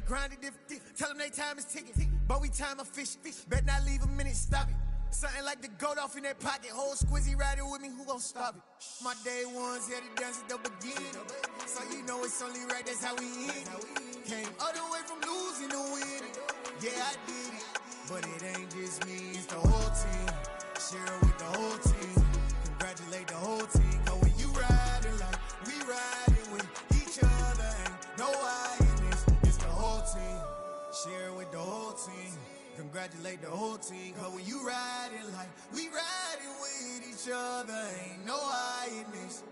grinded different. Tell them they time is ticking, but we time efficient. Bet not leave a minute, stop it. Something like the goat off in that pocket. Whole squizzy riding with me, who gon' stop it? My day ones here to dance at the beginning. So you know it's only right, that's how we end it. Came all the way from losing to winning. Yeah, I did it. But it ain't just me, it's the whole team. Share it with the whole team. Congratulate the whole team. Cause when you riding like we riding with each other, ain't no I in this. It's the whole team. Share it with the whole team. Congratulate the whole team. Cause when you riding like we riding with each other, ain't no I in this.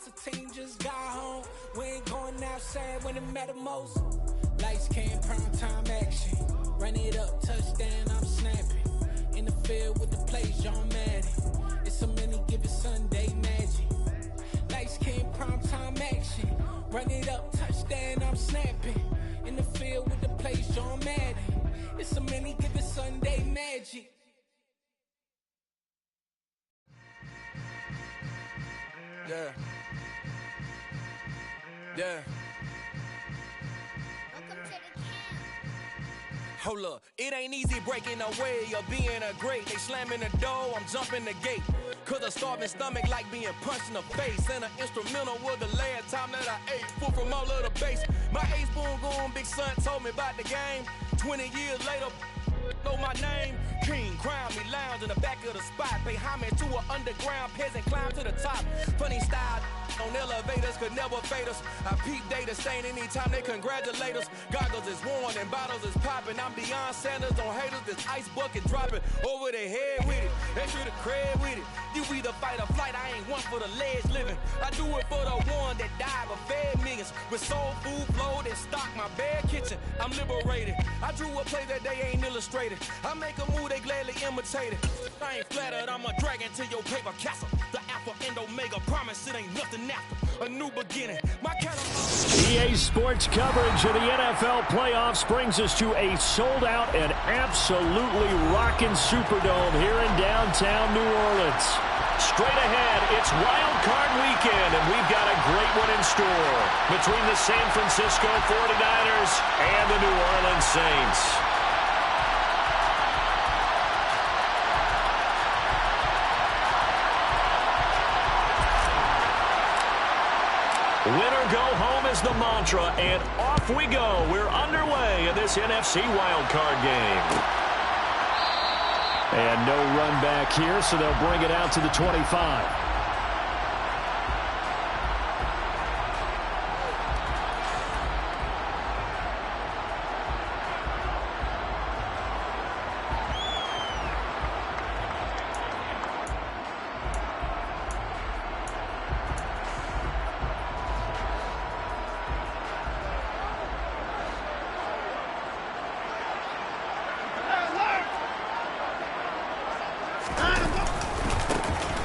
The team just got home. We ain't going outside when it matter most. Lights, cam, prime time action. Run it up, touchdown, I'm snapping. In the field with the plays, John Madden. It's a many given Sunday magic. Lights, cam, prime time action. Run it up, touchdown, I'm snapping. In the field with the plays, John Madden. It's a many given Sunday magic. Yeah. Yeah. Hold up, it ain't easy breaking away or being a great. They slamming the door, I'm jumping the gate. Cause a starving stomach like being punched in the face. And an instrumental was the last time that I ate. Food from all of the base. My ace boom goon, big son told me about the game. 20 years later, know my name. King, crown me, lounge in the back of the spot. Pay homage to an underground peasant, climb to the top. Funny style on elevators could never fade us. I peep data stain anytime they congratulate us. Goggles is worn and bottles is popping. I'm Deion Sanders on haters, this ice bucket dropping over their head with it. Extra the cred with it. You either fight or flight, I ain't one for the ledge living. I do it for the one that died but fed millions. With soul food flowed and stock my bad kitchen. I'm liberated. I drew a play that they ain't illustrated. I make a move, they gladly imitate it. I ain't flattered, I'm a dragon to your paper castle. The Alpha and Omega, promise it ain't nothing after. A new beginning. My kind of EA Sports coverage of the NFL playoffs brings us to a sold-out and absolutely rocking Superdome here in downtown New Orleans. Straight ahead, it's Wild Card Weekend, and we've got a great one in store between the San Francisco 49ers and the New Orleans Saints. Winner go home is the mantra, and off we go. We're underway in this NFC wildcard game. And no run back here, so they'll bring it out to the 25.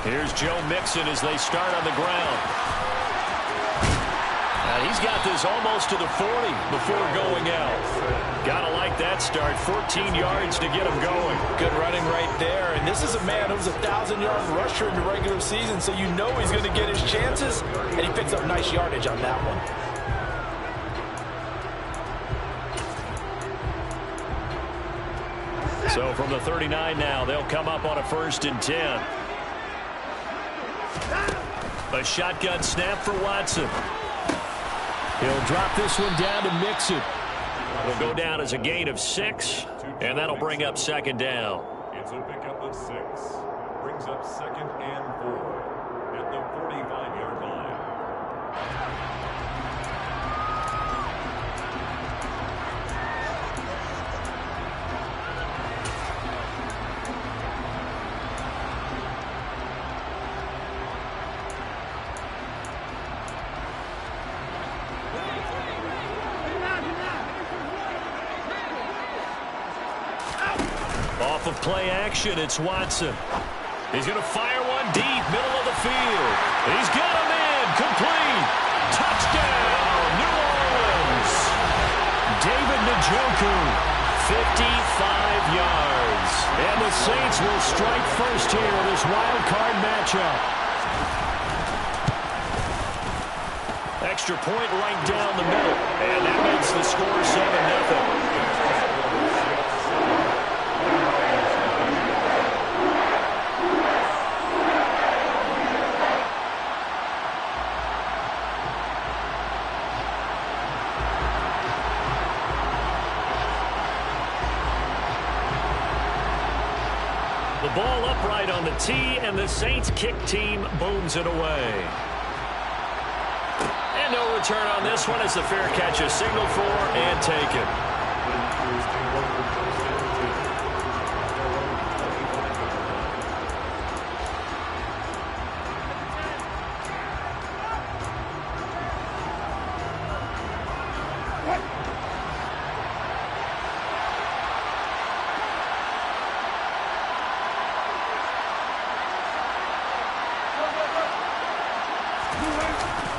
Here's Joe Mixon as they start on the ground. He's got this almost to the 40 before going out. Gotta like that start. 14 yards to get him going. Good running right there. And this is a man who was a 1,000-yard rusher in the regular season, so you know he's going to get his chances, and he picks up nice yardage on that one. So from the 39 now, they'll come up on a 1st and 10. A shotgun snap for Watson. He'll drop this one down to Mixon. It'll go down as a gain of 6, and that'll bring up 2nd down. It's a pickup of 6. Brings up 2nd and 4 at the 45-yard line. Off of play action, it's Watson. He's going to fire one deep, middle of the field. He's got him in, complete. Touchdown, New Orleans. David Njoku, 55 yards. And the Saints will strike first here in this wild card matchup. Extra point right down the middle. And that makes the score 7-0. Ball upright on the tee, and the Saints kick team booms it away. And no return on this one as the fair catch is signaled for and taken.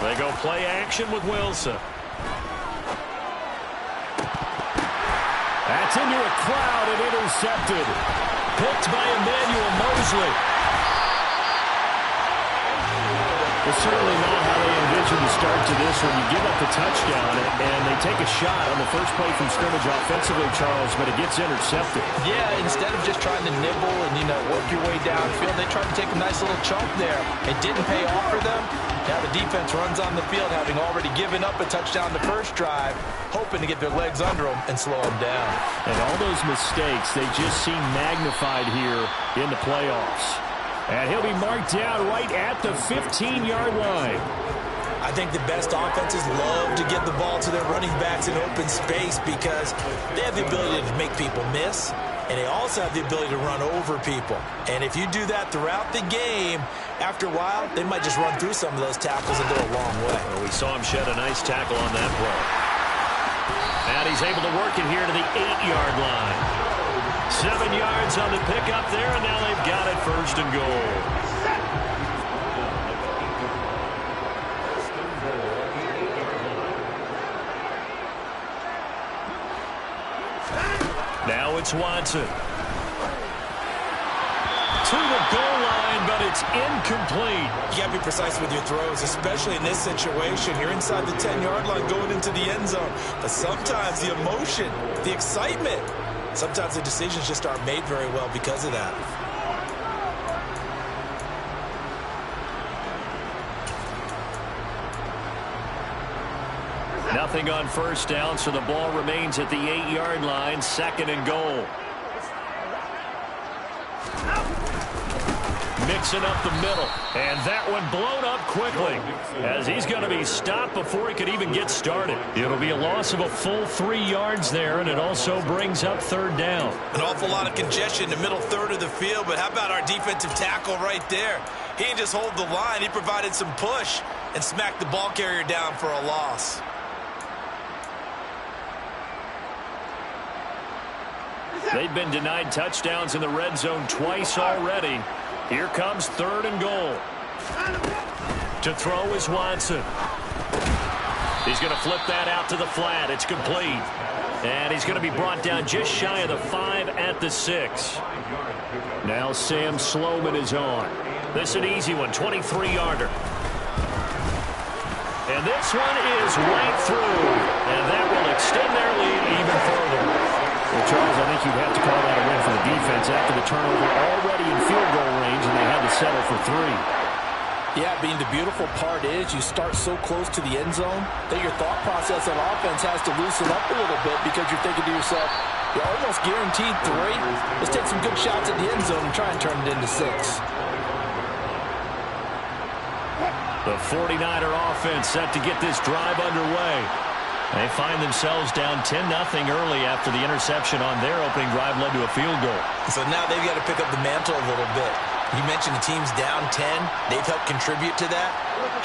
They go play action with Wilson. That's into a crowd and intercepted. Picked by Emmanuel Mosley. It's certainly not how they envisioned the start to this when you give up the touchdown and they take a shot on the first play from scrimmage offensively, Charles, but it gets intercepted. Yeah, instead of just trying to nibble and, work your way downfield, they tried to take a nice little chunk there. It didn't pay off for them. Now the defense runs on the field, having already given up a touchdown the first drive, hoping to get their legs under them and slow them down. And all those mistakes, they just seem magnified here in the playoffs. And he'll be marked down right at the 15-yard line. I think the best offenses love to get the ball to their running backs in open space because they have the ability to make people miss, and they also have the ability to run over people. And if you do that throughout the game, after a while, they might just run through some of those tackles and go a long way. Well, we saw him shed a nice tackle on that play. And he's able to work it here to the 8-yard line. 7 yards on the pickup there, and now they've got it 1st and goal. Now it's Watson. To the goal line, but it's incomplete. You got to be precise with your throws, especially in this situation. You're inside the 10-yard line going into the end zone. But sometimes the emotion, the excitement, sometimes the decisions just aren't made very well because of that. Nothing on 1st down, so the ball remains at the 8-yard line, 2nd and goal. Mixing up the middle, and that one blown up quickly as he's going to be stopped before he could even get started. It'll be a loss of a full 3 yards there, and it also brings up 3rd down. An awful lot of congestion in the middle third of the field, but how about our defensive tackle right there? He didn't just hold the line, he provided some push and smacked the ball carrier down for a loss. They've been denied touchdowns in the red zone twice already. Here comes 3rd and goal. To throw is Watson. He's going to flip that out to the flat. It's complete. And he's going to be brought down just shy of the 5 at the 6. Now Sam Sloman is on. This is an easy one, 23-yarder. And this one is right through. And that will extend their lead even further. Well, Charles, I think you'd have to call that a win for the defense after the turnover already in field goal range, and they had to settle for 3. Yeah, being the beautiful part is you start so close to the end zone that your thought process on offense has to loosen up a little bit because you're thinking to yourself, you're almost guaranteed 3. Let's take some good shots at the end zone and try and turn it into 6. The 49er offense set to get this drive underway. They find themselves down 10-0 early after the interception on their opening drive led to a field goal. So now they've got to pick up the mantle a little bit. You mentioned the team's down 10. They've helped contribute to that.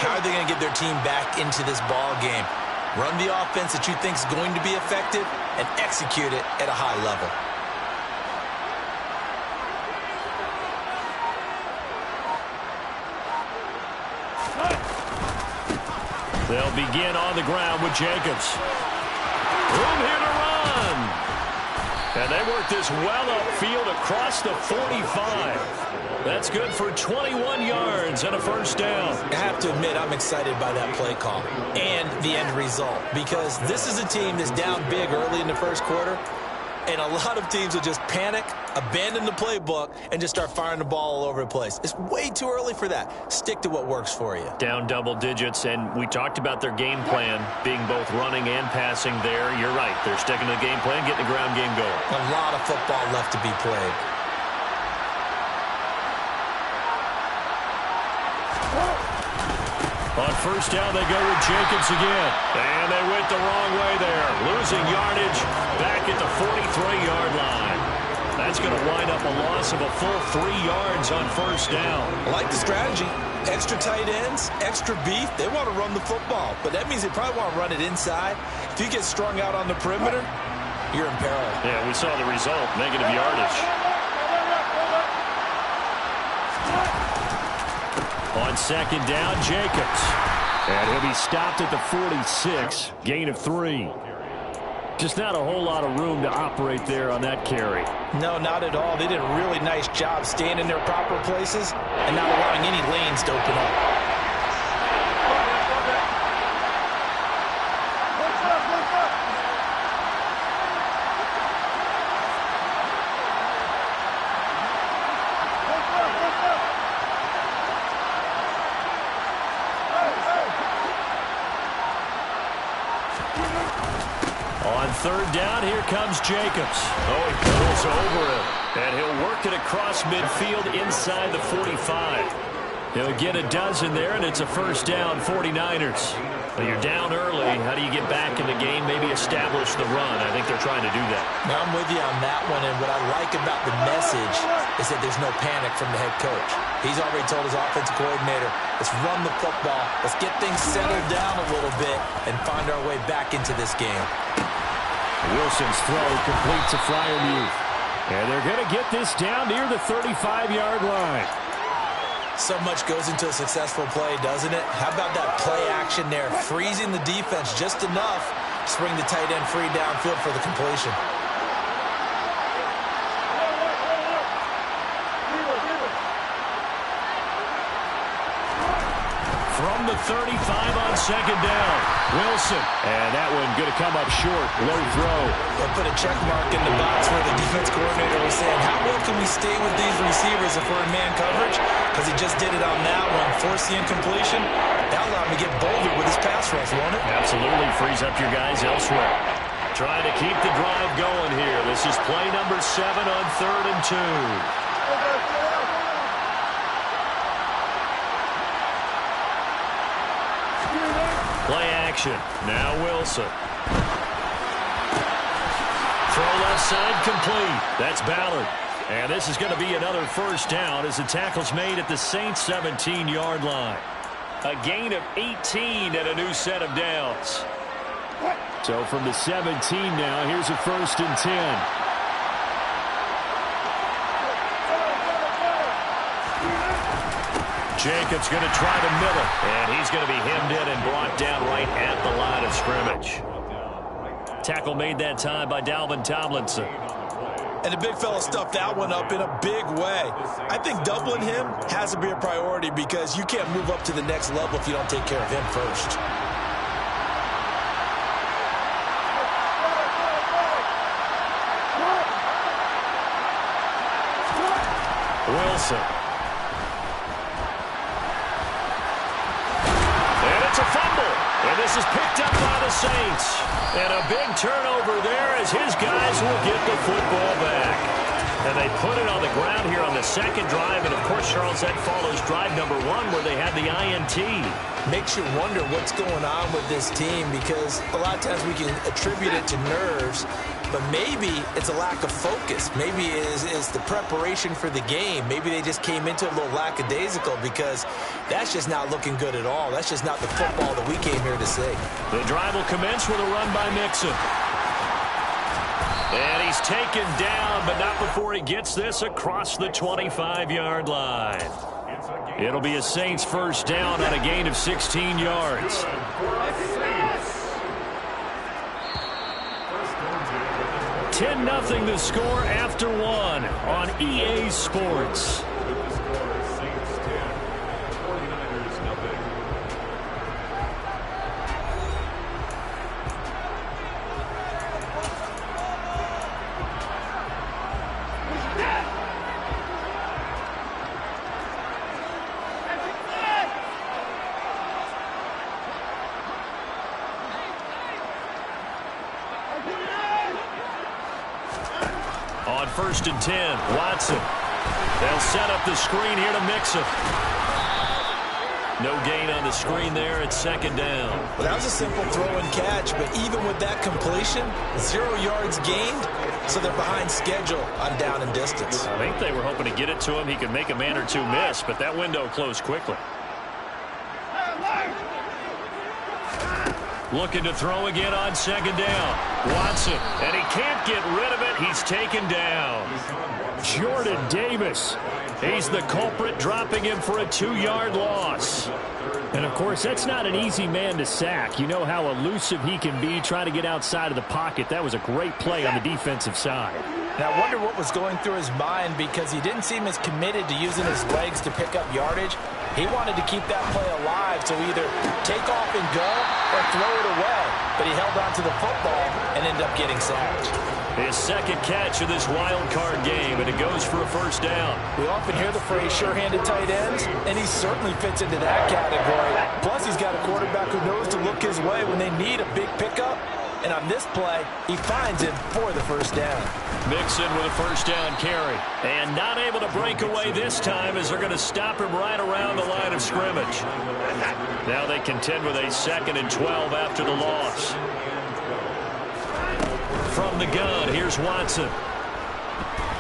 How are they going to get their team back into this ball game? Run the offense that you think is going to be effective and execute it at a high level. They'll begin on the ground with Jacobs. Room here to run. And they work this well upfield across the 45. That's good for 21 yards and a first down. I have to admit, I'm excited by that play call and the end result because this is a team that's down big early in the first quarter, and a lot of teams will just panic, abandon the playbook, and just start firing the ball all over the place. It's way too early for that. Stick to what works for you. Down double digits, and we talked about their game plan being both running and passing there. You're right. They're sticking to the game plan, getting the ground game going. A lot of football left to be played. On first down, they go with Jacobs again. And they went the wrong way there. Losing yardage back at the 43-yard line. That's going to wind up a loss of a full 3 yards on first down. I like the strategy. Extra tight ends, extra beef. They want to run the football, but that means they probably want to run it inside. If you get strung out on the perimeter, you're in peril. Yeah, we saw the result, negative yardage. On second down, Jacobs. And he'll be stopped at the 46. Gain of 3. Just not a whole lot of room to operate there on that carry. No, not at all. They did a really nice job staying in their proper places and not allowing any lanes to open up. Third down, here comes Jacobs. Oh, he goes over it. And he'll work it across midfield inside the 45. He'll get a dozen there, and it's a first down, 49ers. Well, you're down early. How do you get back in the game? Maybe establish the run. I think they're trying to do that. Now, I'm with you on that one, and what I like about the message is that there's no panic from the head coach. He's already told his offensive coordinator, let's run the football, let's get things settled down a little bit, and find our way back into this game. Wilson's throw completes a Freiermuth. And they're going to get this down near the 35-yard line. So much goes into a successful play, doesn't it? How about that play action there, freezing the defense just enough to bring the tight end free downfield for the completion. From the 35 on second down, Wilson. And that one going to come up short. Low throw. They'll put a check mark in the box where the defense coordinator was saying, how well can we stay with these receivers if we're in man coverage? Because he just did it on that one. Force the incompletion. That'll allow him to get bolder with his pass rush, won't it? Absolutely. Frees up your guys elsewhere. Trying to keep the drive going here. This is play number 7 on 3rd and 2. Play action. Now Wilson. Throw left side complete. That's Ballard. And this is going to be another first down as the tackle's made at the Saints 17-yard line. A gain of 18 and a new set of downs. So from the 17 now, here's a 1st and 10. Jacobs going to try the middle, and he's going to be hemmed in and brought down right at the line of scrimmage. Tackle made that time by Dalvin Tomlinson. And the big fella stuffed that one up in a big way. I think doubling him has to be a priority because you can't move up to the next level if you don't take care of him first. Wilson. And it's a fumble. And this is picked up by the Saints. And a big turnover there as his guys will get the football back. And they put it on the ground here on the second drive. And, of course, Charles, that follows drive number 1 where they had the INT. Makes you wonder what's going on with this team because a lot of times we can attribute it to nerves, but maybe it's a lack of focus. Maybe it's the preparation for the game. Maybe they just came into it a little lackadaisical because that's just not looking good at all. That's just not the football that we came here to see. The drive will commence with a run by Mixon. And he's taken down, but not before he gets this across the 25-yard line. It'll be a Saints first down on a gain of 16 yards. 10-0 the score after 1 on EA Sports. On 1st and 10, Watson. They'll set up the screen here to Mixon. No gain on the screen there. It's 2nd down. Well, that was a simple throw and catch, but even with that completion, 0 yards gained, so they're behind schedule on down and distance. I think they were hoping to get it to him. He could make a man or two miss, but that window closed quickly. Looking to throw again on 2nd down. Watson, and he can't get rid of it. He's taken down. Jordan Davis. He's the culprit, dropping him for a 2-yard loss. And, of course, that's not an easy man to sack. You know how elusive he can be trying to get outside of the pocket. That was a great play on the defensive side. Now, I wonder what was going through his mind because he didn't seem as committed to using his legs to pick up yardage. He wanted to keep that play alive, so either take off and go or throw it away. But he held on to the football and ended up getting sacked. His 2nd catch of this wild card game, and it goes for a first down. We often hear the phrase sure-handed tight ends, and he certainly fits into that category. Plus, he's got a quarterback who knows to look his way when they need a big pickup. And on this play, he finds him for the first down. Mixon with a first down carry. And not able to break away this time as they're going to stop him right around the line of scrimmage. Now they contend with a 2nd and 12 after the loss. From the gun, here's Watson.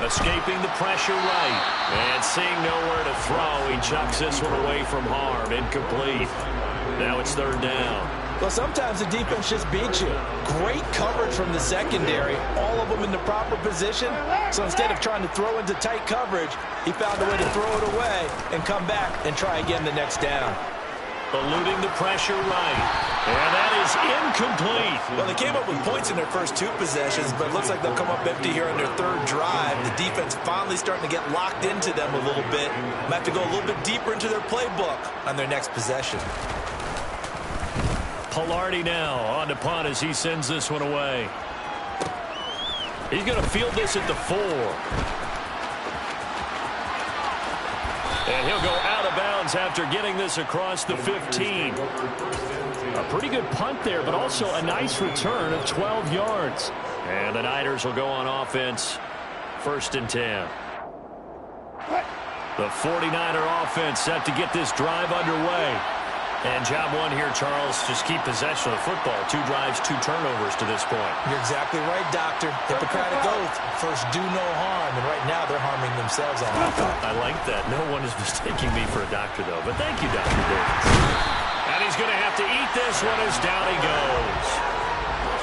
Escaping the pressure right. And seeing nowhere to throw, he chucks this one away from harm. Incomplete. Now it's 3rd down. Well, sometimes the defense just beats you. Great coverage from the secondary, all of them in the proper position. So instead of trying to throw into tight coverage, he found a way to throw it away and come back and try again the next down. Eluding the pressure right. And that is incomplete. Well, they came up with points in their first 2 possessions, but it looks like they'll come up empty here on their 3rd drive. The defense finally starting to get locked into them a little bit. Might have to go a little bit deeper into their playbook on their next possession. Pilardi now on to punt as he sends this one away. He's going to field this at the 4. And he'll go out of bounds after getting this across the 15. A pretty good punt there, but also a nice return of 12 yards. And the Niners will go on offense. 1st and 10. The 49er offense set to get this drive underway. And job 1 here, Charles, just keep possession of the football. 2 drives, 2 turnovers to this point. You're exactly right, Doctor. Hippocratic oath. First, do no harm. And right now, they're harming themselves on offense. I like that. No one is mistaking me for a doctor, though. But thank you, Dr. Davis. And he's going to have to eat this one as down he goes.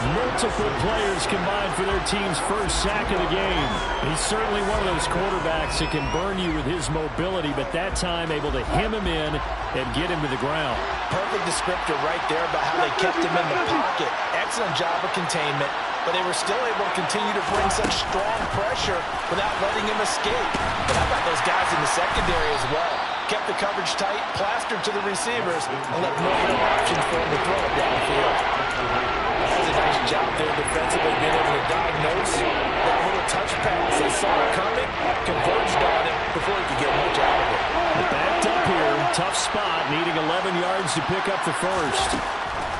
Multiple players combined for their team's first sack of the game. He's certainly one of those quarterbacks that can burn you with his mobility, but that time able to hem him in and get him to the ground. Perfect descriptor right there about how they kept him in the pocket. Excellent job of containment, but they were still able to continue to bring such strong pressure without letting him escape. But how about those guys in the secondary as well? Kept the coverage tight, plastered to the receivers, and left no real options for him to throw it downfield. That was a nice job there defensively, being able to diagnose that little touch pass. They saw it coming, converged on him before he could get much out of it. Backed up here, tough spot, needing 11 yards to pick up the first.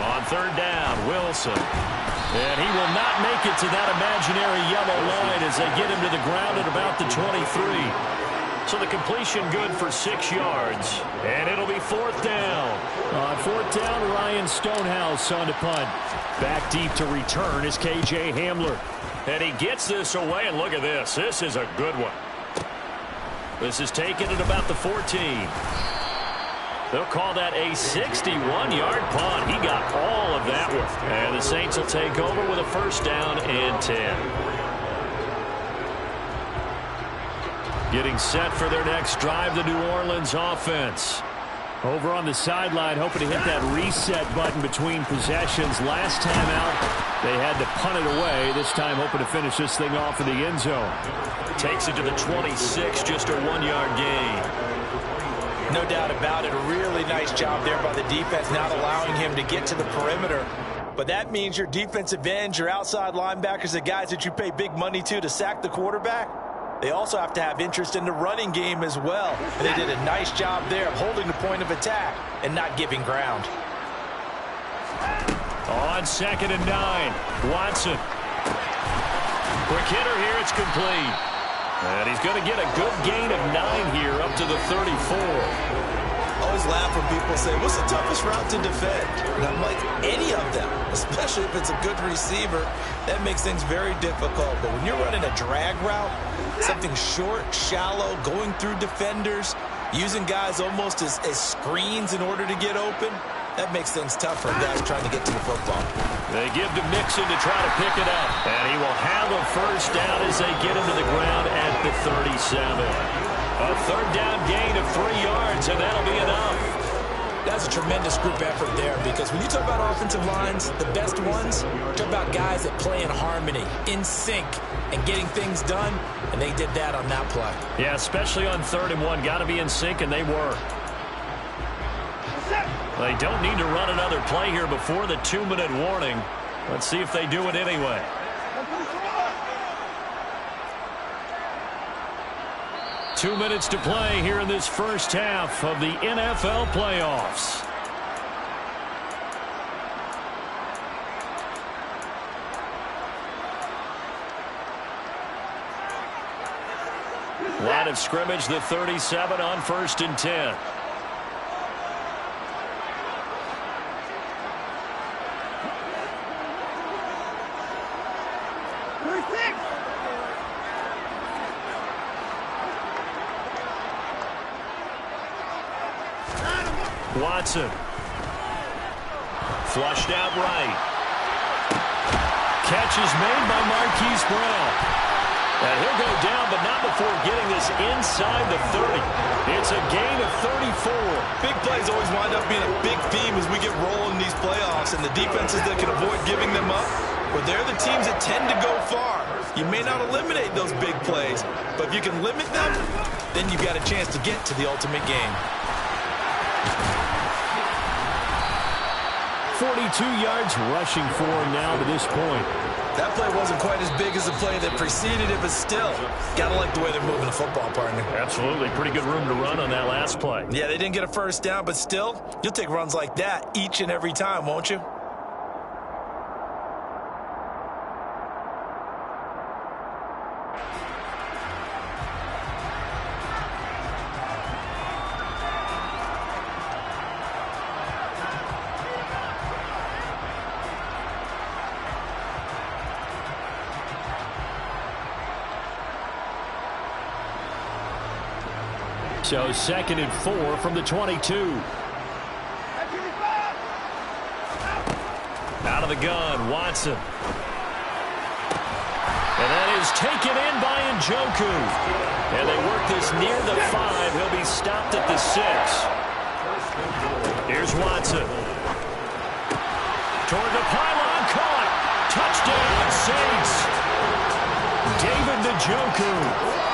On third down, Wilson. And he will not make it to that imaginary yellow line as they get him to the ground at about the 23. So the completion good for 6 yards. And it'll be fourth down. On fourth down, Ryan Stonehouse on the punt. Back deep to return is K.J. Hamler. And he gets this away, and look at this. This is a good one. This is taken at about the 14. They'll call that a 61-yard punt. He got all of that one. And the Saints will take over with a first down and 10. Getting set for their next drive, the New Orleans offense. Over on the sideline, hoping to hit that reset button between possessions. Last time out, they had to punt it away. This time, hoping to finish this thing off in the end zone. Takes it to the 26, just a 1-yard gain. No doubt about it. A really nice job there by the defense, not allowing him to get to the perimeter. But that means your defensive ends, your outside linebackers, the guys that you pay big money to sack the quarterback, they also have to have interest in the running game as well. And they did a nice job there of holding the point of attack and not giving ground. On 2nd and 9, Watson. Quick hitter here, it's complete. And he's going to get a good gain of 9 here up to the 34. Always laugh when people say, what's the toughest route to defend? And I'm like, any of them, especially if it's a good receiver, that makes things very difficult. But when you're running a drag route, something short, shallow, going through defenders, using guys almost as screens in order to get open, that makes things tough for guys trying to get to the football. They give to Mixon to try to pick it up. And he will have a first down as they get him to the ground at the 37. A third down gain of 3 yards, and that'll be enough. That's a tremendous group effort there, because when you talk about offensive lines, the best ones, talk about guys that play in harmony, in sync, and getting things done, and they did that on that play. Yeah, especially on 3rd and 1. Got to be in sync, and they were. They don't need to run another play here before the 2-minute warning. Let's see if they do it anyway. Two minutes to play here in this first half of the NFL playoffs. Line of scrimmage, the 37 on 1st and 10. Watson. Flushed out right. Catch is made by Marquise Brown. And he'll go down, but not before getting this inside the 30. It's a gain of 34. Big plays always wind up being a big theme as we get rolling in these playoffs, and the defenses that can avoid giving them up, well, they're the teams that tend to go far. You may not eliminate those big plays, but if you can limit them, then you've got a chance to get to the ultimate game. 42 yards rushing for him now to this point. That play wasn't quite as big as the play that preceded it, but still, gotta like the way they're moving the football, partner. Absolutely. Pretty good room to run on that last play. Yeah, they didn't get a first down, but still, you'll take runs like that each and every time, won't you? So 2nd and 4 from the 22. Out of out of the gun. Watson. And that is taken in by Njoku. And they work this near the 5. He'll be stopped at the 6. Here's Watson. Toward the pylon, caught. Touchdown, Saints. David Njoku,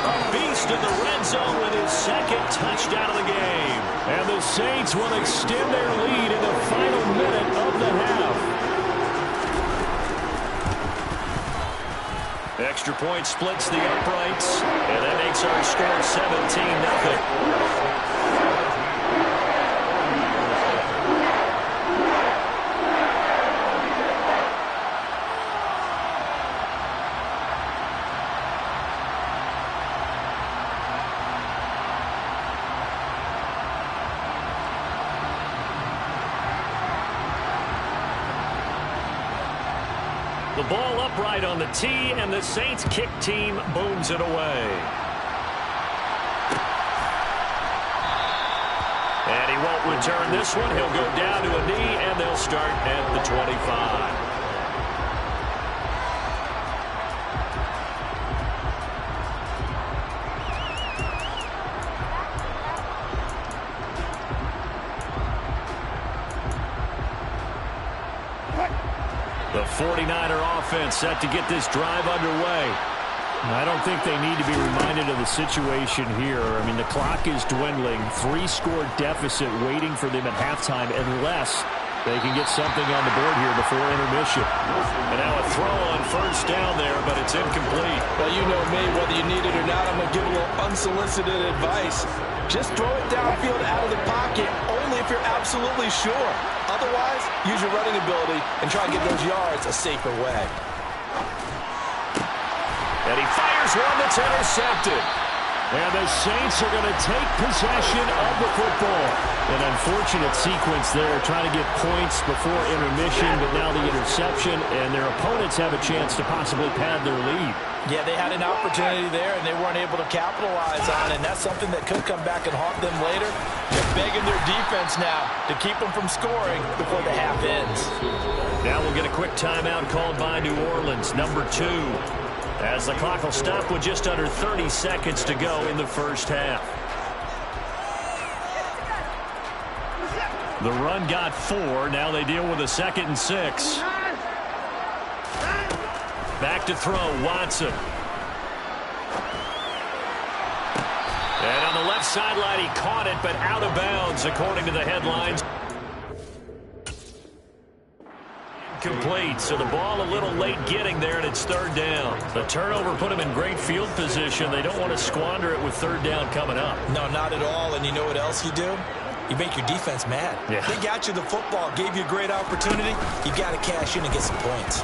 a beast in the red zone with his second touchdown of the game. And the Saints will extend their lead in the final minute of the half. Extra point splits the uprights, and that makes our score 17-0. The ball upright on the tee, and the Saints kick team booms it away. And he won't return this one. He'll go down to a knee, and they'll start at the 25. The 49er offense set to get this drive underway. I don't think they need to be reminded of the situation here. I mean, the clock is dwindling. 3-score deficit waiting for them at halftime unless they can get something on the board here before intermission. And now a throw on first down there, but it's incomplete. Well, you know me, whether you need it or not, I'm going to give a little unsolicited advice. Just throw it downfield out of the pocket, only if you're absolutely sure. Otherwise, use your running ability and try and get those yards a safer way. And he fires one that's intercepted. And the Saints are going to take possession of the football. An unfortunate sequence there, trying to get points before intermission, but now the interception, and their opponents have a chance to possibly pad their lead. Yeah, they had an opportunity there, and they weren't able to capitalize on it, and that's something that could come back and haunt them later. They're begging their defense now to keep them from scoring before the half ends. Now we'll get a quick timeout called by New Orleans, number 2. As the clock will stop with just under 30 seconds to go in the first half. The run got 4. Now they deal with a 2nd and 6. Back to throw, Watson. And on the left sideline, he caught it, but out of bounds, according to the headlines. Complete, so the ball a little late getting there, and it's 3rd down. The turnover put them in great field position. They don't want to squander it with 3rd down coming up. No, not at all, and you know what else you do? You make your defense mad. Yeah. They got you the football, gave you a great opportunity. You got to cash in and get some points.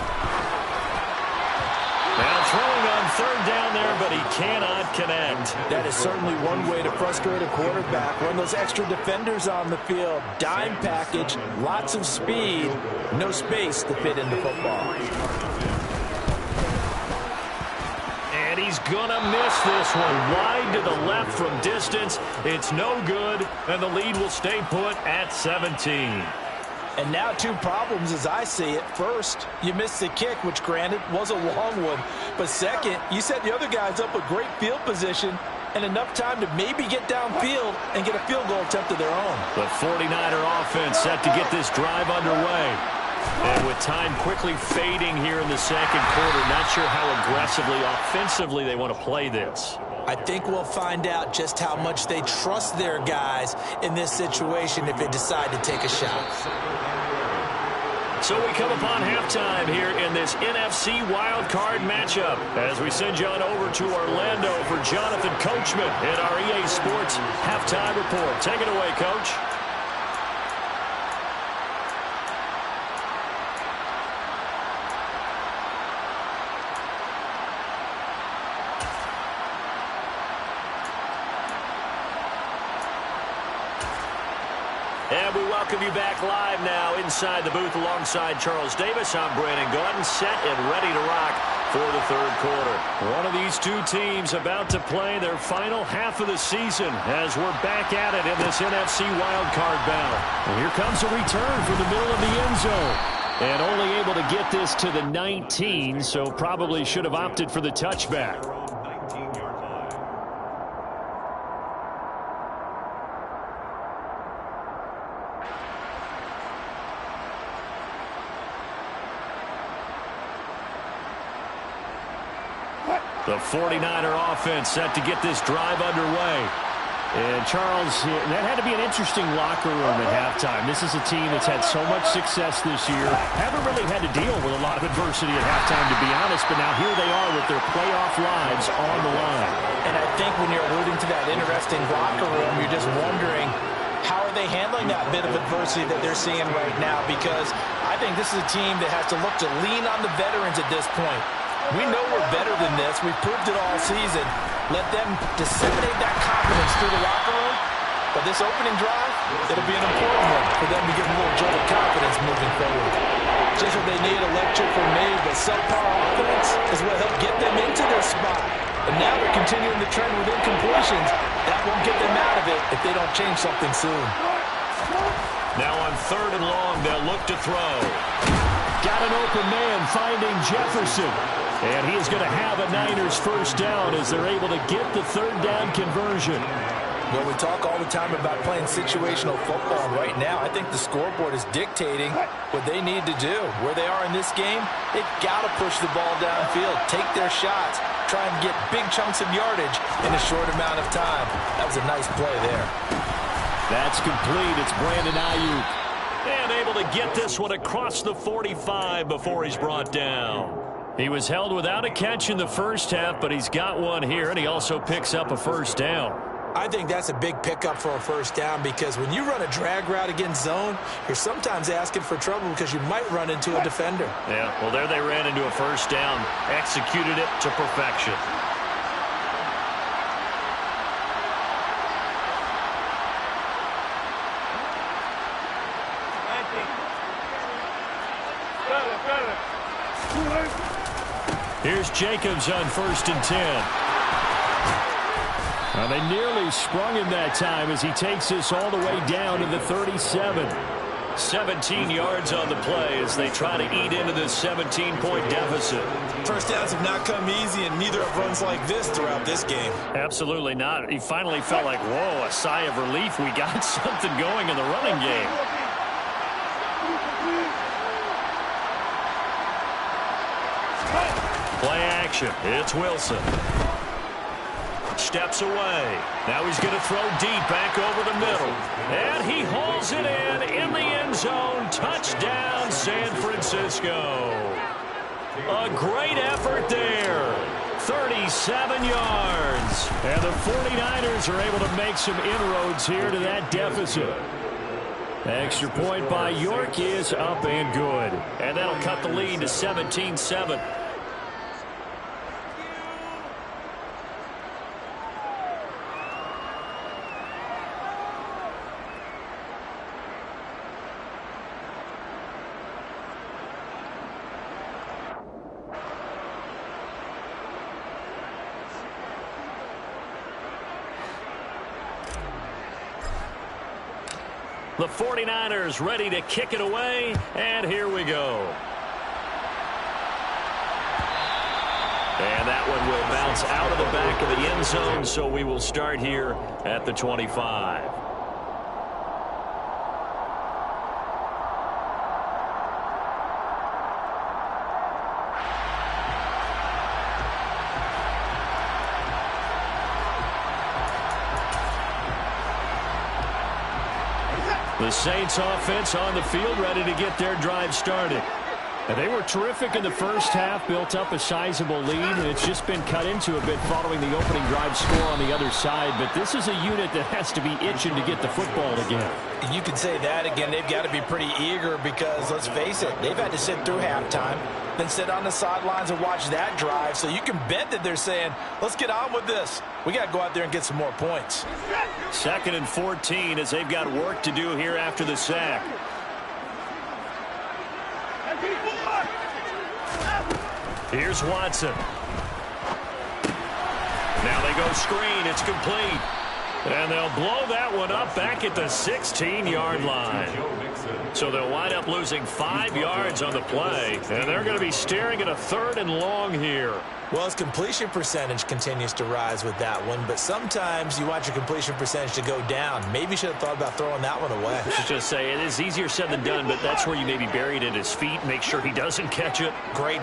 Now throwing on 3rd down there, but he cannot connect. That is certainly one way to frustrate a quarterback. Run those extra defenders on the field. Dime package, lots of speed, no space to fit in the football. And he's going to miss this one. Wide to the left from distance. It's no good, and the lead will stay put at 17. And now 2 problems as I see it. First, you missed the kick, which granted was a long one. But second, you set the other guys up with great field position and enough time to maybe get downfield and get a field goal attempt of their own. The 49er offense set to get this drive underway. And with time quickly fading here in the 2nd quarter, not sure how aggressively, offensively they want to play this. I think we'll find out just how much they trust their guys in this situation if they decide to take a shot. So we come upon halftime here in this NFC wildcard matchup as we send you on over to Orlando for Jonathan Coachman in our EA Sports Halftime Report. Take it away, Coach. And we welcome you back live now inside the booth alongside Charles Davis. I'm Brandon Gordon, set and ready to rock for the 3rd quarter. One of these 2 teams about to play their final half of the season as we're back at it in this NFC wildcard battle. And here comes a return from the middle of the end zone. And only able to get this to the 19, so probably should have opted for the touchback. The 49er offense set to get this drive underway. And Charles, that had to be an interesting locker room at halftime. This is a team that's had so much success this year. Haven't really had to deal with a lot of adversity at halftime, to be honest. But now here they are with their playoff lives on the line. And I think when you're alluding to that interesting locker room, you're just wondering, how are they handling that bit of adversity that they're seeing right now? Because I think this is a team that has to look to lean on the veterans at this point. We know we're better than this. We've proved it all season. Let them disseminate that confidence through the locker room. But this opening drive, it'll be an important one for them to give them a little jolt of confidence moving forward. Just what they need, a lecture from me, but subpar offense is what helped get them into this spot. And now they're continuing the trend with incompletions. That won't get them out of it if they don't change something soon. Now on 3rd and long, they'll look to throw. Got an open man finding Jefferson. And he's going to have a Niners first down as they're able to get the 3rd down conversion. Well, we talk all the time about playing situational football. Right now, I think the scoreboard is dictating what they need to do. Where they are in this game, they've got to push the ball downfield, take their shots, try and get big chunks of yardage in a short amount of time. That was a nice play there. That's complete. It's Brandon Ayuk. And able to get this one across the 45 before he's brought down. He was held without a catch in the first half, but he's got one here, and he also picks up a first down. I think that's a big pickup for a first down because when you run a drag route against zone, you're sometimes asking for trouble because you might run into a defender. Yeah, well, there they ran into a first down, executed it to perfection. Here's Jacobs on 1st and 10. Now they nearly sprung him that time as he takes this all the way down to the 37. 17 yards on the play as they try to eat into this 17-point deficit. First downs have not come easy, and neither have runs like this throughout this game. Absolutely not. He finally felt like, whoa, a sigh of relief. We got something going in the running game. Play action. It's Wilson. Steps away. Now he's going to throw deep back over the middle. And he hauls it in the end zone. Touchdown, San Francisco. A great effort there. 37 yards. And the 49ers are able to make some inroads here to that deficit. Extra point by York is up and good. And that'll cut the lead to 17-7. The 49ers ready to kick it away, and here we go. And that one will bounce out of the back of the end zone, so we will start here at the 25. The Saints offense on the field ready to get their drive started. And they were terrific in the first half, built up a sizable lead, and it's just been cut into a bit following the opening drive score on the other side. But this is a unit that has to be itching to get the football again. You could say that again. They've got to be pretty eager because, let's face it, they've had to sit through halftime, then sit on the sidelines and watch that drive. So you can bet that they're saying, let's get on with this. We got to go out there and get some more points. 2nd and 14 as they've got work to do here after the sack. Here's Watson. Now they go screen. It's complete. And they'll blow that one up back at the 16-yard line. So they'll wind up losing 5 yards on the play, and they're going to be staring at a 3rd and long here. Well, his completion percentage continues to rise with that one, but sometimes you want your completion percentage to go down. Maybe you should have thought about throwing that one away. I should just say, it is easier said than done, but that's where you maybe bury it at his feet, make sure he doesn't catch it. Great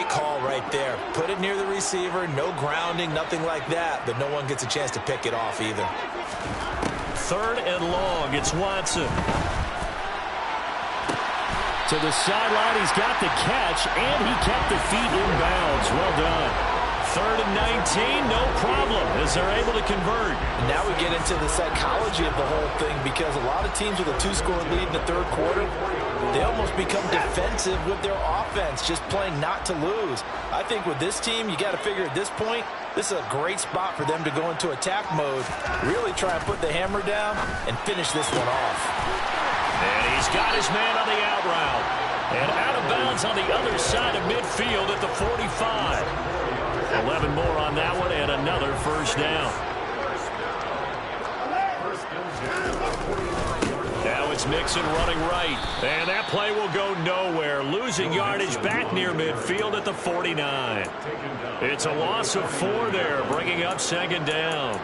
call right there. Put it near the receiver, no grounding, nothing like that, but no one gets a chance to pick it off either. 3rd and long, it's Watson. To the sideline, he's got the catch, and he kept the feet in bounds. Well done. 3rd and 19, no problem, as they're able to convert. Now we get into the psychology of the whole thing, because a lot of teams with a 2-score lead in the 3rd quarter, they almost become defensive with their offense, just playing not to lose. I think with this team, you got to figure at this point, this is a great spot for them to go into attack mode, really try and put the hammer down and finish this one off. And he's got his man on the out route. And out of bounds on the other side of midfield at the 45. 11 more on that one and another 1st down. Now it's Mixon running right. And that play will go nowhere. Losing yardage back near midfield at the 49. It's a loss of 4 there, bringing up 2nd down.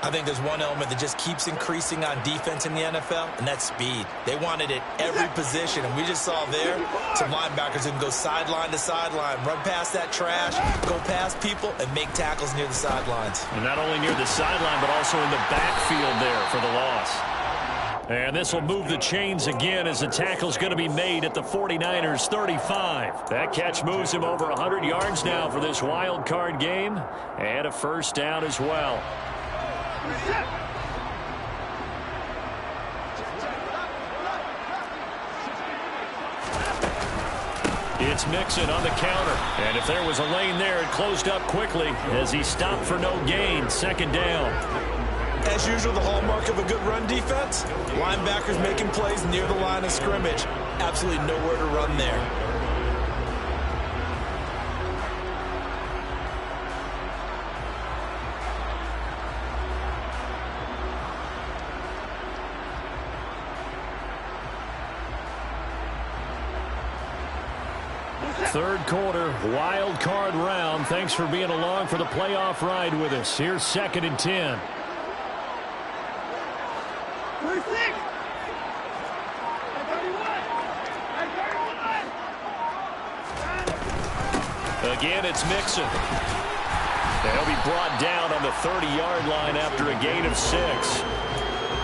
I think there's one element that just keeps increasing on defense in the NFL, and that's speed. They want it at every position, and we just saw there some linebackers who can go sideline to sideline, run past that trash, go past people, and make tackles near the sidelines. And not only near the sideline, but also in the backfield there for the loss. And this will move the chains again as the tackle's going to be made at the 49ers 35. That catch moves him over 100 yards now for this wild card game, and a 1st down as well. It's Mixon on the counter. And if there was a lane there, it closed up quickly as he stopped for no gain. 2nd down. As usual, the hallmark of a good run defense, linebackers making plays near the line of scrimmage. Absolutely nowhere to run there. Third quarter, wild card round. Thanks for being along for the playoff ride with us. Here's 2nd and 10. Again, it's Mixon. They'll be brought down on the 30-yard line after a gain of 6.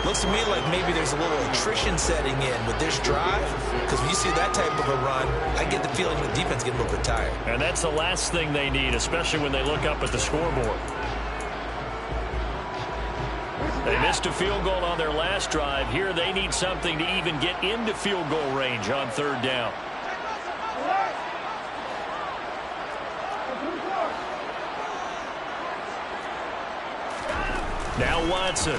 Looks to me like maybe there's a little attrition setting in with this drive, because when you see that type of a run, I get the feeling the defense is getting a little bit tired. And that's the last thing they need, especially when they look up at the scoreboard. They missed a field goal on their last drive. Here they need something to even get into field goal range on 3rd down. Now Watson.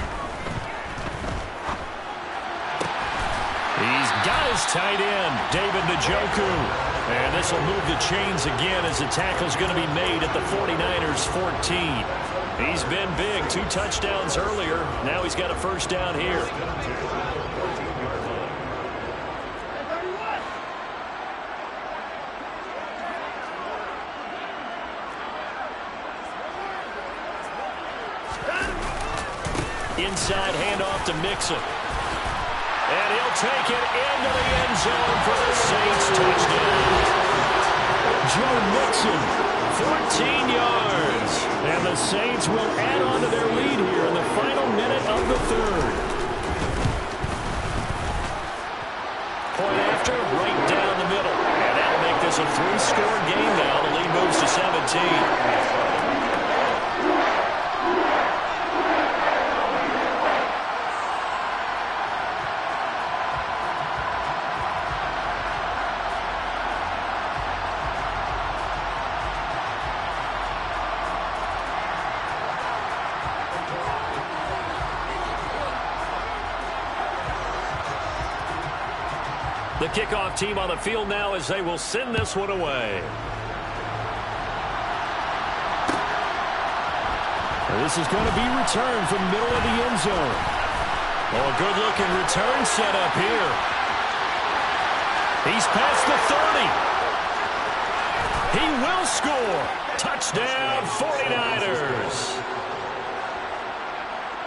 He's got his tight end, David Njoku. And this will move the chains again as the tackle's going to be made at the 49ers 14. He's been big, 2 touchdowns earlier. Now he's got a 1st down here. Inside handoff to Mixon. And he'll take it into the end zone for the Saints touchdown. Joe Mixon, 14 yards. And the Saints will add on to their lead here in the final minute of the 3rd. Point after, right down the middle. And that'll make this a 3-score game now. The lead moves to 17. The kickoff team on the field now as they will send this one away. This is going to be returned from the middle of the end zone. Oh, a good-looking return set up here. He's past the 30. He will score. Touchdown, 49ers.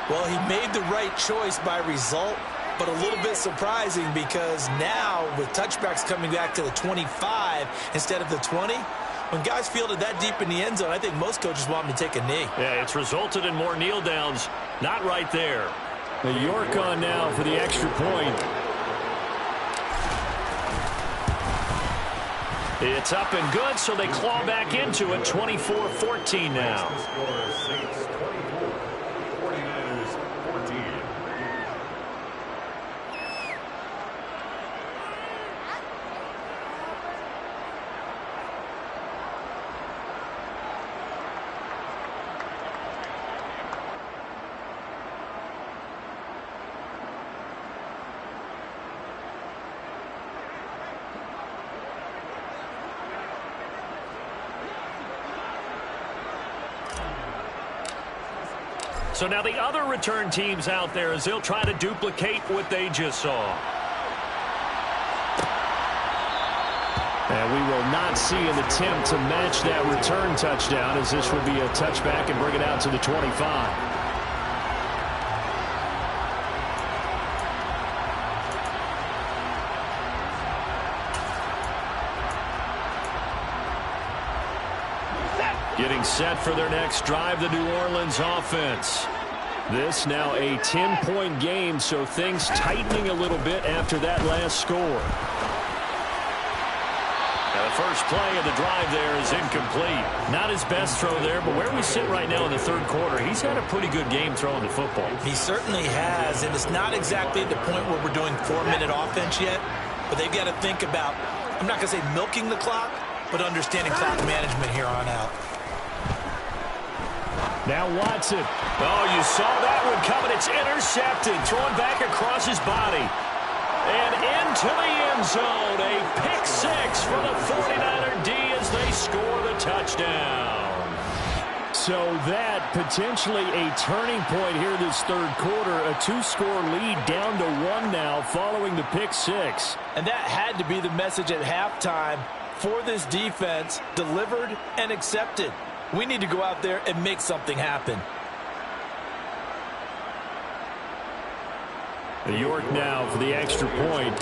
Well, he made the right choice by result, but a little bit surprising because now with touchbacks coming back to the 25 instead of the 20, when guys fielded that deep in the end zone, I think most coaches want them to take a knee. Yeah, it's resulted in more kneel downs. Not right there. The York on now for the extra point. It's up and good, so they claw back into it. 24-14 now. So now the other return teams out there as they'll try to duplicate what they just saw. And we will not see an attempt to match that return touchdown as this will be a touchback and bring it out to the 25. Getting set for their next drive, the New Orleans offense. This now a 10-point game, so things tightening a little bit after that last score. Now the first play of the drive there is incomplete. Not his best throw there, but where we sit right now in the third quarter, he's had a pretty good game throwing the football. He certainly has, and it's not exactly at the point where we're doing 4-minute offense yet, but they've got to think about, I'm not going to say milking the clock, but understanding clock management here on out. Now Watson. Oh, you saw that one coming. It's intercepted. Thrown back across his body. And into the end zone. A pick six for the 49er D as they score the touchdown. So that potentially a turning point here this third quarter. A 2-score lead down to 1 now following the pick six. And that had to be the message at halftime for this defense. Delivered and accepted. We need to go out there and make something happen. New York now for the extra point.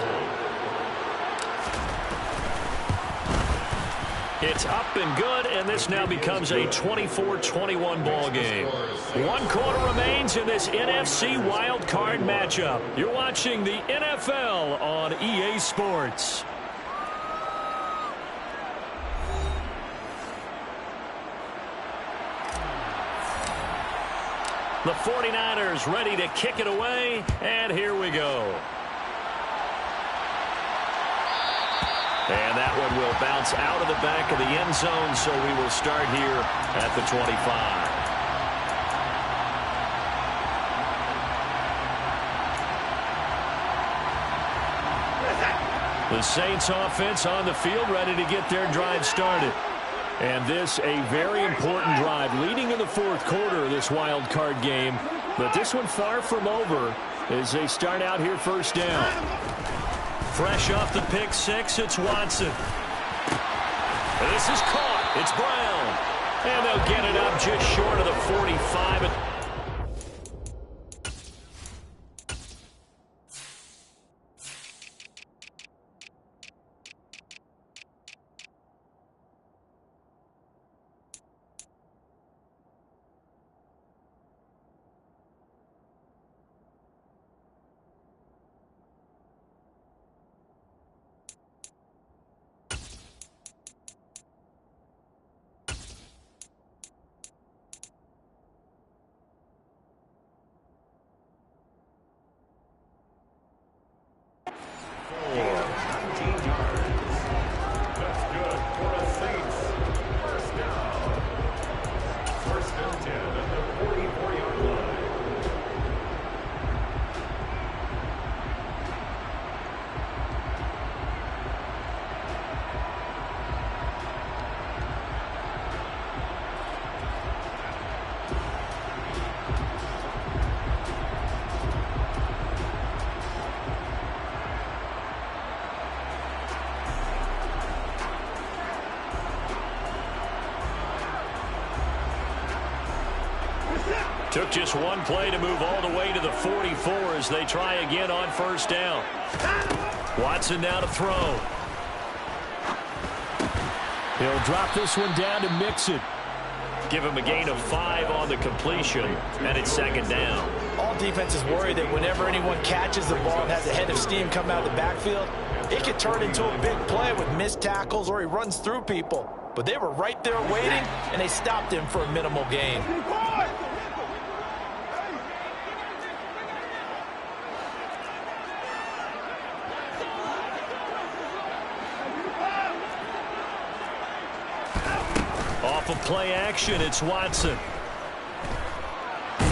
It's up and good, and this now becomes a 24-21 ball game. 1 quarter remains in this NFC wild card matchup. You're watching the NFL on EA Sports. The 49ers ready to kick it away, and here we go. And that one will bounce out of the back of the end zone, so we will start here at the 25. The Saints offense on the field ready to get their drive started. And this a very important drive leading in the fourth quarter of this wild card game. But this one far from over as they start out here first down. Fresh off the pick six, it's Watson. This is caught. It's Brown. And they'll get it up just short of the 45. Took just one play to move all the way to the 44 as they try again on first down. Watson now to throw. He'll drop this one down to Mixon. Give him a gain of 5 on the completion, and it's second down. All defenses worry that whenever anyone catches the ball and has a head of steam come out of the backfield, it could turn into a big play with missed tackles or he runs through people. But they were right there waiting, and they stopped him for a minimal gain. Off of play action, it's Watson.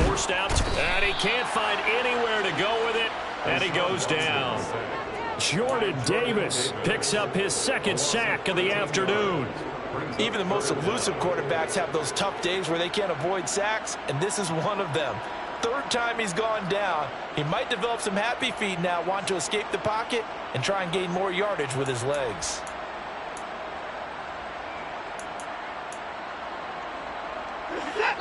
Forced out, and he can't find anywhere to go with it, and he goes down. Jordan Davis picks up his second sack of the afternoon. Even the most elusive quarterbacks have those tough days where they can't avoid sacks, and this is one of them. Third time he's gone down. He might develop some happy feet now, want to escape the pocket and try and gain more yardage with his legs.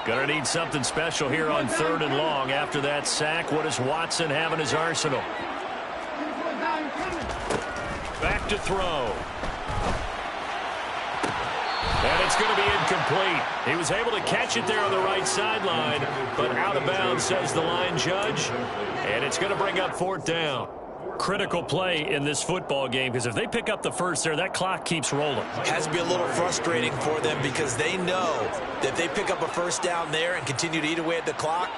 Gonna need something special here on 3rd and long. After that sack, what does Watson have in his arsenal? Back to throw. And it's going to be incomplete. He was able to catch it there on the right sideline, but out of bounds, says the line judge. And it's going to bring up 4th down. Critical play in this football game, because if they pick up the first there, that clock keeps rolling. It has to be a little frustrating for them because they know that if they pick up a first down there and continue to eat away at the clock,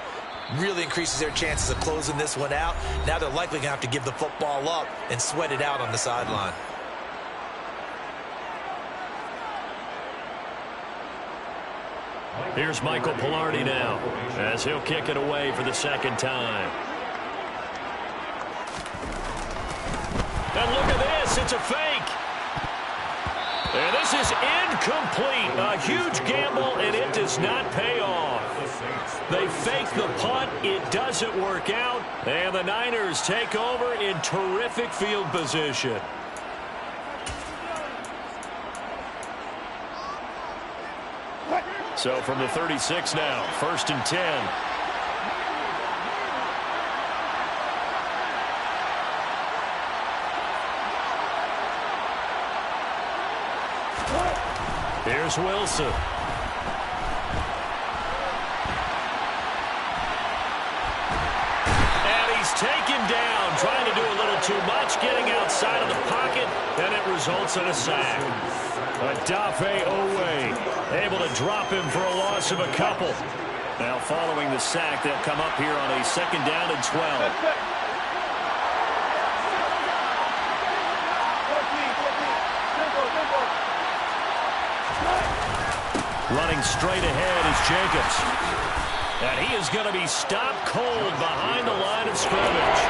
really increases their chances of closing this one out. Now they're likely going to have to give the football up and sweat it out on the sideline. Here's Michael Pilardi now as he'll kick it away for the second time. And look at this, it's a fake. And this is incomplete. A huge gamble, and it does not pay off. They fake the punt, it doesn't work out, and the Niners take over in terrific field position. So from the 36 now, 1st and 10. Here's Wilson. And he's taken down, trying to do a little too much, getting outside of the pocket, and it results in a sack. Adafe Owe able to drop him for a loss of a couple. Now following the sack, they'll come up here on a 2nd down and 12. Running straight ahead is Jacobs. And he is going to be stopped cold behind the line of scrimmage.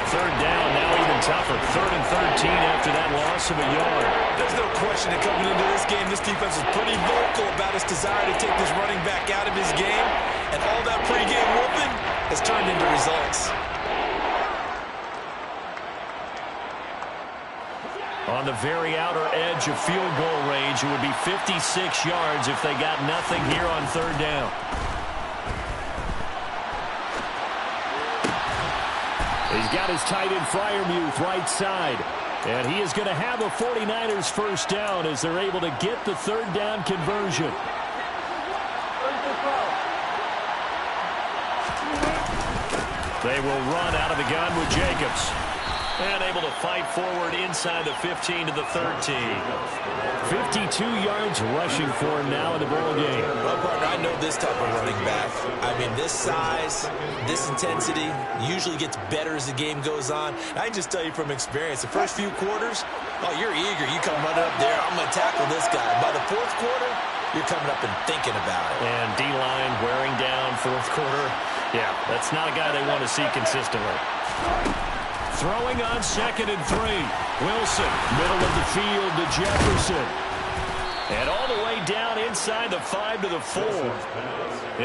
3rd down, now even tougher. 3rd and 13 after that loss of a yard. There's no question that coming into this game, this defense is pretty vocal about its desire to take this running back out of his game. And all that pregame whooping has turned into results. On the very outer edge of field goal range, it would be 56 yards if they got nothing here on 3rd down. He's got his tight end Freiermuth right side. And he is going to have a 49ers first down as they're able to get the 3rd down conversion. They will run out of the gun with Jacobs. And able to fight forward inside the 15 to the 13. 52 yards rushing for him now in the ball game. Well, partner, I know this type of running back. I mean, this size, this intensity usually gets better as the game goes on. I can just tell you from experience, the first few quarters, oh, you're eager. You come running up there, I'm going to tackle this guy. By the 4th quarter, you're coming up and thinking about it. And D-line wearing down 4th quarter. Yeah, that's not a guy they want to see consistently. Throwing on 2nd and 3. Wilson, middle of the field to Jefferson. And all the way down inside the 5 to the 4.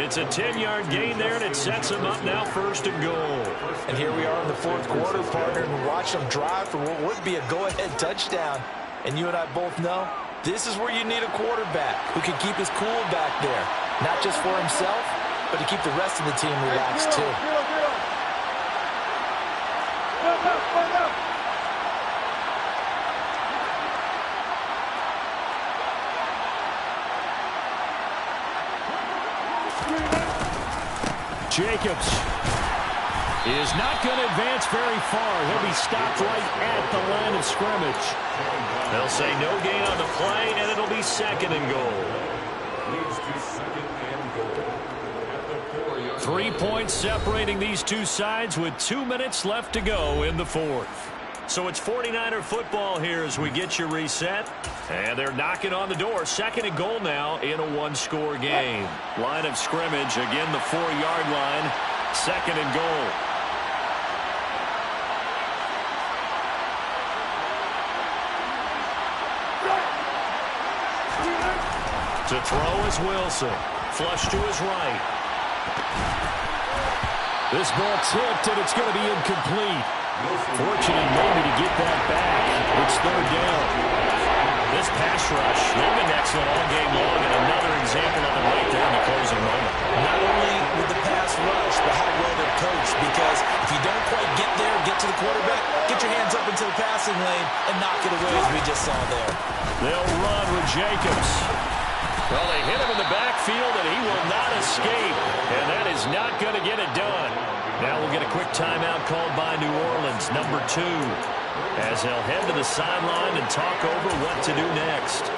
It's a 10-yard gain there, and it sets them up now 1st and goal. And here we are in the 4th quarter, partner, and we watch them drive for what would be a go-ahead touchdown. And you and I both know this is where you need a quarterback who can keep his cool back there, not just for himself, but to keep the rest of the team relaxed too. Jacobs is not going to advance very far. He'll be stopped right at the line of scrimmage. They'll say no gain on the play, and it'll be 2nd and goal. Leads to 2nd and goal at the 4-yard 3 points separating these two sides with 2 minutes left to go in the 4th. So it's 49er football here as we get you reset. And they're knocking on the door. 2nd and goal now in a one-score game. Line of scrimmage, again the 4-yard line. 2nd and goal. To throw is Wilson. Flush to his right. This ball tipped, and it's going to be incomplete. Fortunate maybe to get that back. It's 3rd down. This pass rush, they've been excellent all game long, and another example of it right there in the closing moment. Not only with the pass rush, but how well they're coached, because if you don't quite get there, get to the quarterback, get your hands up into the passing lane and knock it away as we just saw there. They'll run with Jacobs. Well, they hit him in the backfield, and he will not escape, and that is not going to get it done. Now we'll get a quick timeout called by New Orleans, number 2, as they'll head to the sideline and talk over what to do next.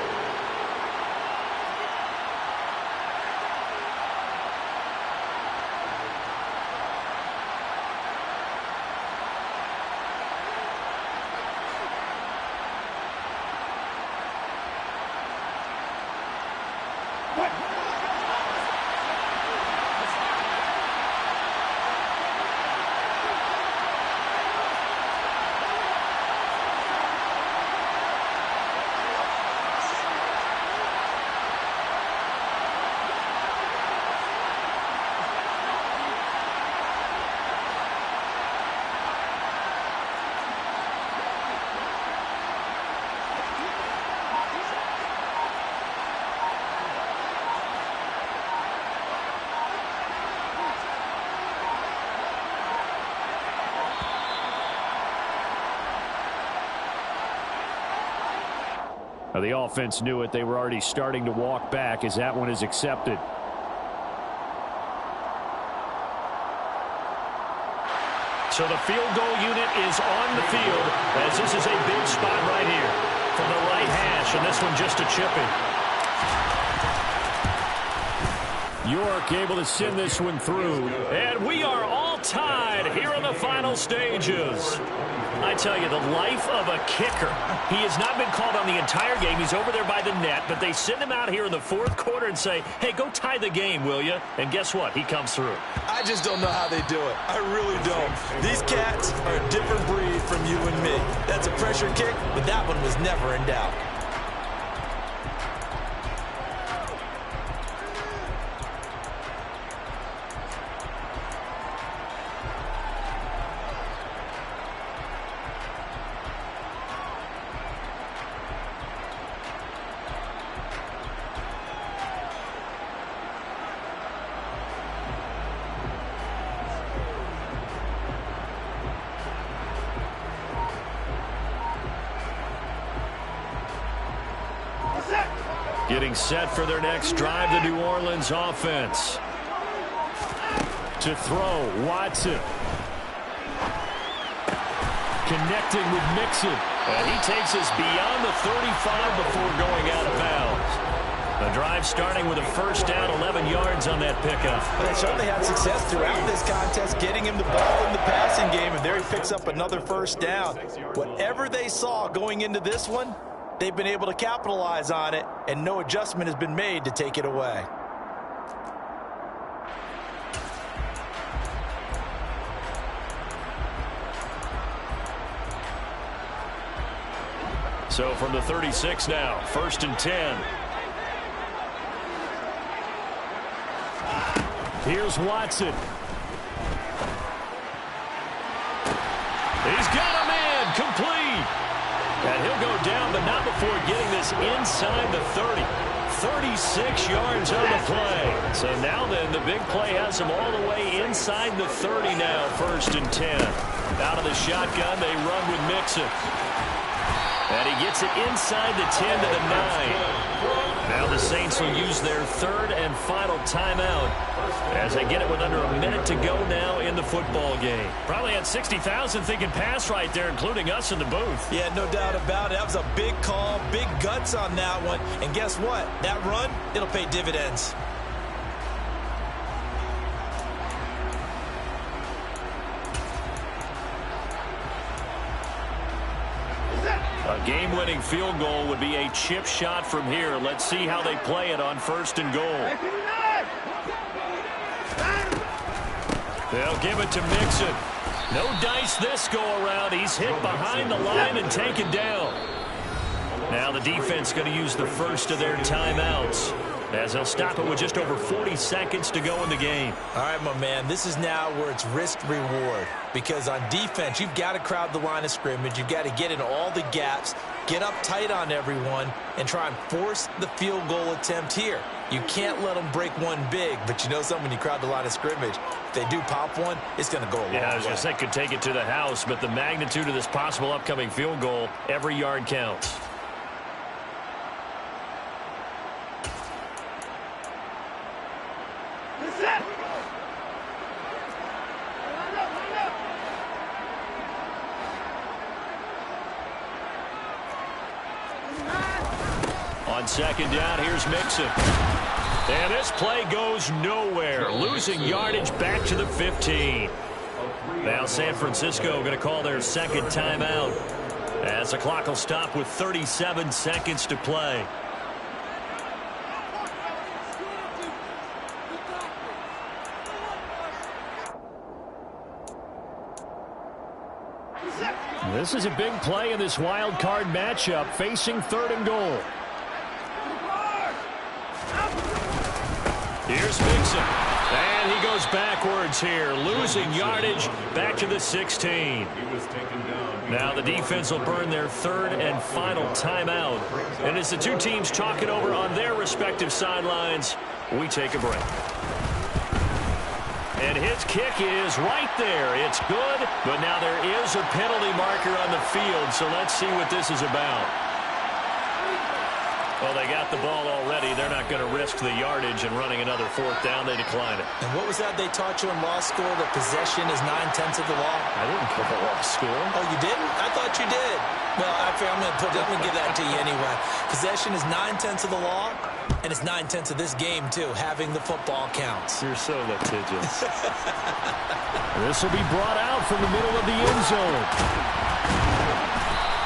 The offense knew it. They were already starting to walk back as that one is accepted. So the field goal unit is on the field as this is a big spot right here from the right hash, and this one just a chipping. York able to send this one through, and we are all tied here in the final stages. I tell you, the life of a kicker. He has not been called on the entire game. He's over there by the net, but they send him out here in the 4th quarter and say, hey, go tie the game, will you? And guess what? He comes through. I just don't know how they do it. I really don't. These cats are a different breed from you and me. That's a pressure kick, but that one was never in doubt. Getting set for their next drive, the New Orleans offense. To throw, Watson. Connecting with Mixon. And he takes us beyond the 35 before going out of bounds. The drive starting with a first down, 11 yards on that pickup. They certainly had success throughout this contest, getting him the ball in the passing game, and there he picks up another first down. Whatever they saw going into this one, they've been able to capitalize on it, and no adjustment has been made to take it away. So from the 36 now, 1st and 10. Here's Watson. He's got a man, complete. And he'll go down, but not before getting this inside the 30. 36 yards on the play. So now then, the big play has him all the way inside the 30 now, 1st and 10. Out of the shotgun, they run with Mixon. And he gets it inside the 10 to the 9. Now the Saints will use their 3rd and final timeout as they get it with under a minute to go now in the football game. Probably had 60,000 thinking pass right there, including us in the booth. Yeah, no doubt about it. That was a big call, big guts on that one. And guess what? That run, it'll pay dividends. A game-winning field goal would be a chip shot from here. Let's see how they play it on 1st and goal. They'll give it to Mixon. No dice this go-around. He's hit behind the line and taken down. Now the defense going to use the first of their timeouts as they'll stop it with just over 40 seconds to go in the game. All right, my man, this is now where it's risk-reward. Because on defense, you've got to crowd the line of scrimmage. You've got to get in all the gaps, get up tight on everyone, and try and force the field goal attempt here. You can't let them break one big, but you know something, when you crowd the line of scrimmage, if they do pop one, it's going to go a long way. Yeah, I was going to say could take it to the house, but the magnitude of this possible upcoming field goal, every yard counts. On 2nd down, here's Mixon. And this play goes nowhere. Losing yardage back to the 15. Now San Francisco going to call their 2nd timeout as the clock will stop with 37 seconds to play. This is a big play in this wild card matchup, facing 3rd and goal. Here's Mixon. And he goes backwards here, losing yardage back to the 16. Now the defense will burn their 3rd and final timeout. And as the two teams talk it over on their respective sidelines, we take a break. And his kick is right there. It's good, but now there is a penalty marker on the field, so let's see what this is about. Well, they got the ball already. They're not going to risk the yardage and running another 4th down. They decline it. And what was that they taught you in law school, that possession is 9/10 of the law? I didn't cover law school. Oh, you didn't? I thought you did. Well, I'm going to give that to you anyway. Possession is 9/10 of the law, and it's 9/10 of this game, too. Having the football counts. You're so litigious. This will be brought out from the middle of the end zone.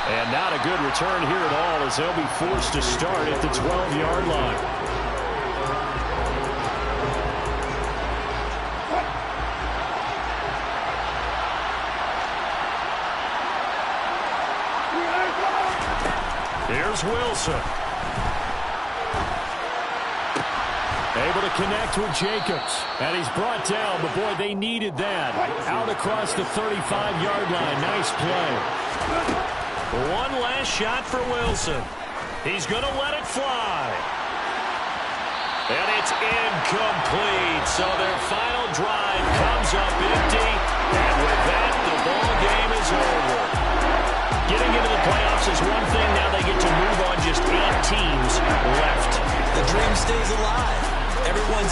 And not a good return here at all, as they'll be forced to start at the 12-yard line. Here's Wilson. Able to connect with Jacobs. And he's brought down, but boy, they needed that. Out across the 35-yard line. Nice play. One last shot for Wilson. He's going to let it fly. And it's incomplete. So their final drive comes up empty. And with that, the ball game is over. Getting into the playoffs is one thing. Now they get to move on. Just 8 teams left. The dream stays alive. Everyone's